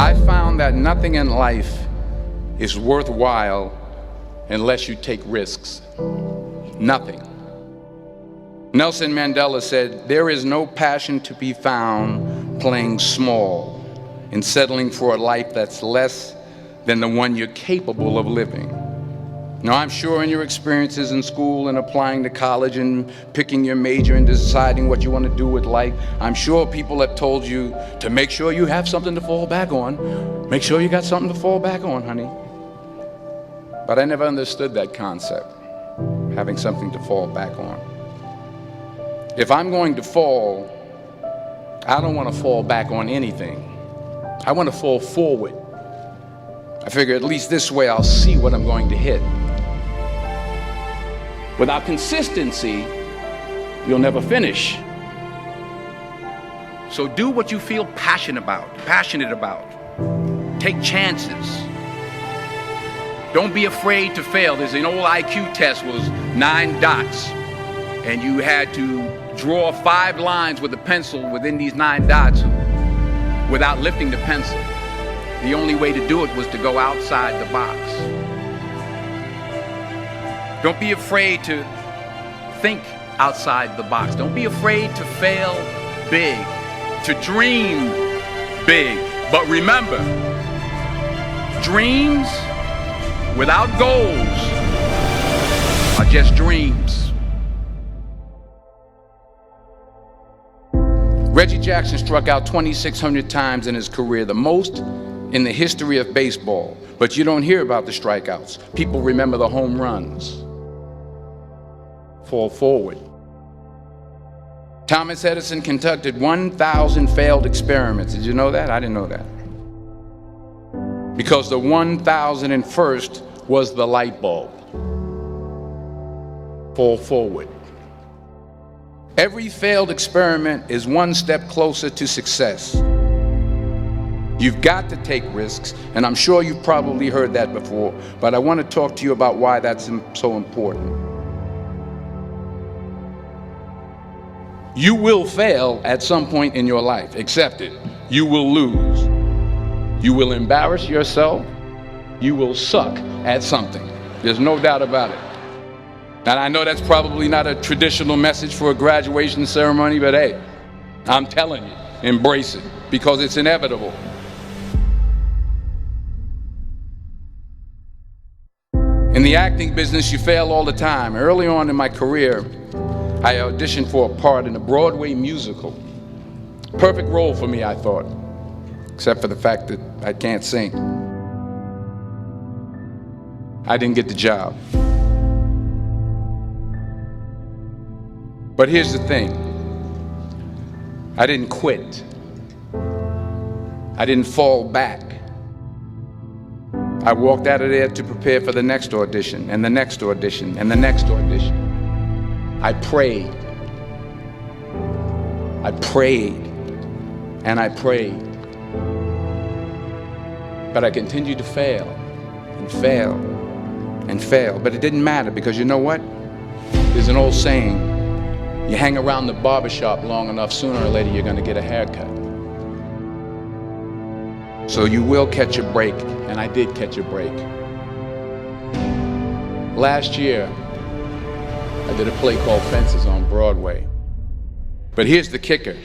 I found that nothing in life is worthwhile unless you take risks. Nothing. Nelson Mandela said, "There is no passion to be found playing small and settling for a life that's less than the one you're capable of living." Now, I'm sure in your experiences in school and applying to college and picking your major and deciding what you want to do with life, I'm sure people have told you to make sure you have something to fall back on. Make sure you got something to fall back on, honey. But I never understood that concept, having something to fall back on. If I'm going to fall, I don't want to fall back on anything. I want to fall forward. I figure at least this way I'll see what I'm going to hit. Without consistency, you'll never finish. So do what you feel passionate about. Take chances. Don't be afraid to fail. There's an old IQ test, was 9 dots, and you had to draw 5 lines with a pencil within these 9 dots without lifting the pencil. The only way to do it was to go outside the box. Don't be afraid to think outside the box. Don't be afraid to fail big, to dream big. But remember, dreams without goals are just dreams. Reggie Jackson struck out 2,600 times in his career, the most in the history of baseball. But you don't hear about the strikeouts. People remember the home runs. Fall forward. Thomas Edison conducted 1,000 failed experiments. Did you know that? I didn't know that. Because the 1,001st was the light bulb. Fall forward. Every failed experiment is one step closer to success. You've got to take risks, and I'm sure you've probably heard that before, but I want to talk to you about why that's so important. You will fail at some point in your life. Accept it. You will lose. You will embarrass yourself. You will suck at something. There's no doubt about it. And I know that's probably not a traditional message for a graduation ceremony, but hey, I'm telling you, embrace it, because it's inevitable. In the acting business, you fail all the time. Early on in my career, I auditioned for a part in a Broadway musical. Perfect role for me, I thought, except for the fact that I can't sing. I didn't get the job. But here's the thing. I didn't quit. I didn't fall back. I walked out of there to prepare for the next audition, and the next audition, and the next audition. I prayed. I prayed. And I prayed. But I continued to fail and fail and fail. But it didn't matter, because you know what? There's an old saying, you hang around the barbershop long enough, sooner or later you're going to get a haircut. So you will catch a break, and I did catch a break. Last year, I did a play called Fences on Broadway. But here's the kicker.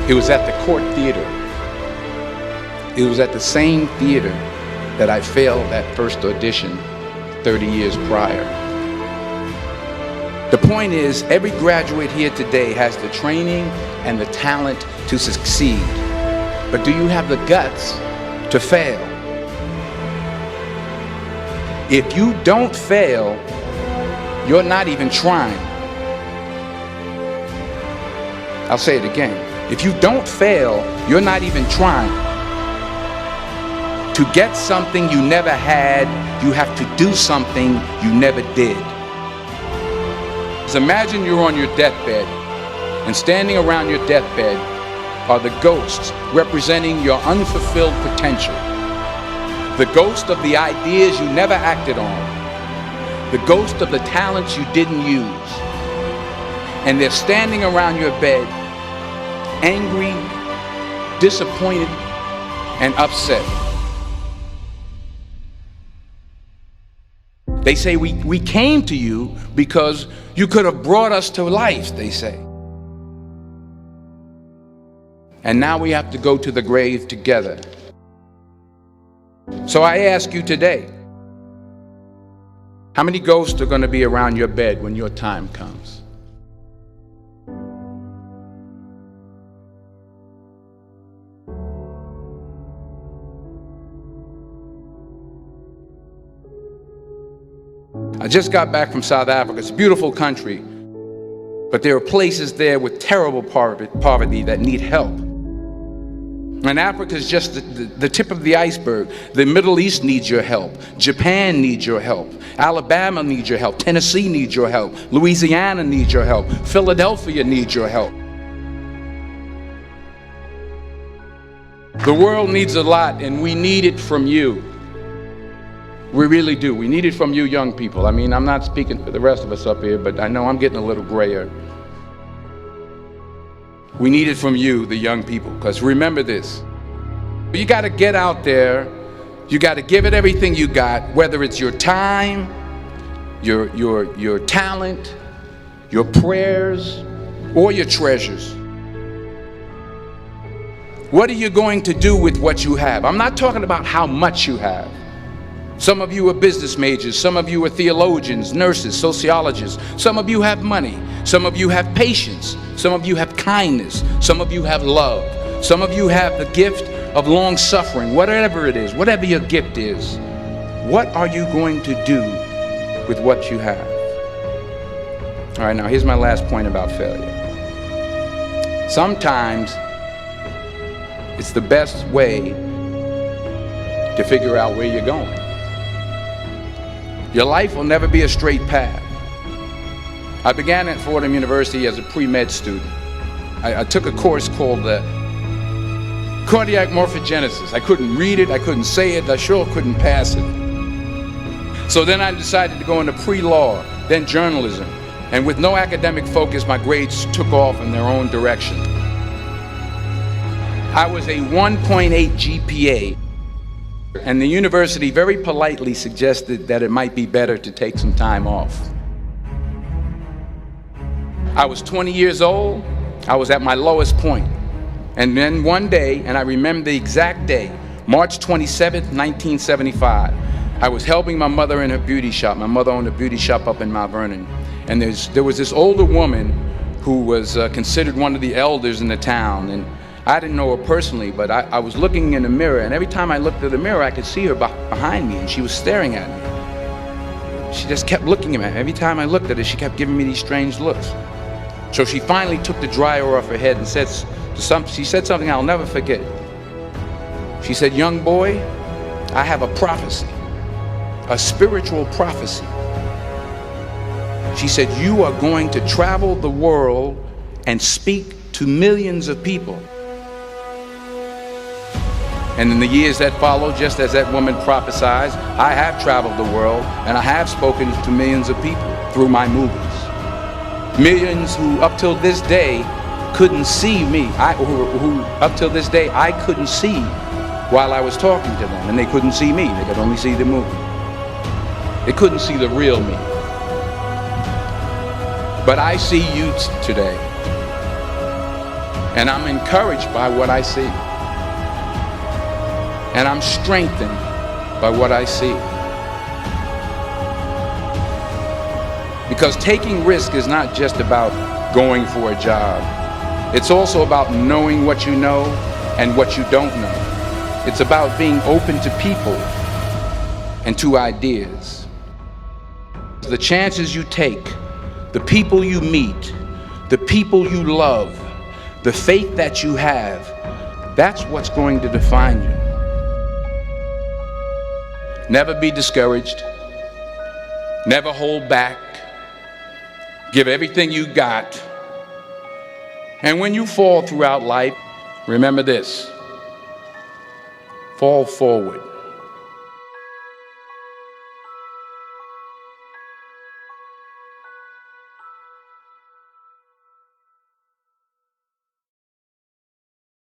It was at the Court Theater. It was at the same theater that I failed that first audition 30 years prior. The point is, every graduate here today has the training and the talent to succeed. But do you have the guts to fail? If you don't fail, you're not even trying. I'll say it again. If you don't fail, you're not even trying. To get something you never had, you have to do something you never did. So imagine you're on your deathbed, and standing around your deathbed are the ghosts representing your unfulfilled potential. The ghost of the ideas you never acted on. The ghost of the talents you didn't use. And they're standing around your bed, angry, disappointed, and upset. They say we came to you because you could have brought us to life, they say. And now we have to go to the grave together. So I ask you today, how many ghosts are going to be around your bed when your time comes? I just got back from South Africa. It's a beautiful country, but there are places there with terrible poverty that need help. And Africa is just the tip of the iceberg. The Middle East needs your help. Japan needs your help. Alabama needs your help. Tennessee needs your help. Louisiana needs your help. Philadelphia needs your help. The world needs a lot, and we need it from you. We really do. We need it from you young people. I mean, I'm not speaking for the rest of us up here, but I know I'm getting a little grayer. We need it from you, the young people, because remember this. You got to get out there. You got to give it everything you got, whether it's your time, your talent, your prayers, or your treasures. What are you going to do with what you have? I'm not talking about how much you have. Some of you are business majors, some of you are theologians, nurses, sociologists, some of you have money, some of you have patience, some of you have kindness, some of you have love, some of you have the gift of long suffering. Whatever it is, whatever your gift is, what are you going to do with what you have? All right, now here's my last point about failure. Sometimes it's the best way to figure out where you're going. Your life will never be a straight path. I began at Fordham University as a pre-med student. I took a course called cardiac morphogenesis. I couldn't read it, I couldn't say it, I sure couldn't pass it. So then I decided to go into pre-law, then journalism. And with no academic focus, my grades took off in their own direction. I was a 1.8 GPA. And the university very politely suggested that it might be better to take some time off. I was 20 years old. I was at my lowest point. And then one day, and I remember the exact day, March 27th, 1975, I was helping my mother in her beauty shop. My mother owned a beauty shop up in Mount Vernon. And there was this older woman who was considered one of the elders in the town. And I didn't know her personally, but I was looking in the mirror, and every time I looked at the mirror, I could see her behind me, and she was staring at me. She just kept looking at me. Every time I looked at her, she kept giving me these strange looks. So she finally took the dryer off her head and she said something I'll never forget. She said, "Young boy, I have a prophecy, a spiritual prophecy." She said, "You are going to travel the world and speak to millions of people." And in the years that followed, just as that woman prophesied, I have traveled the world and I have spoken to millions of people through my movies. Millions who up till this day couldn't see me, who up till this day I couldn't see while I was talking to them, and they couldn't see me, they could only see the movie. They couldn't see the real me. But I see you today, and I'm encouraged by what I see. And I'm strengthened by what I see. Because taking risk is not just about going for a job. It's also about knowing what you know and what you don't know. It's about being open to people and to ideas. The chances you take, the people you meet, the people you love, the faith that you have, that's what's going to define you. Never be discouraged. Never hold back. Give everything you got. And when you fall throughout life, remember this: fall forward.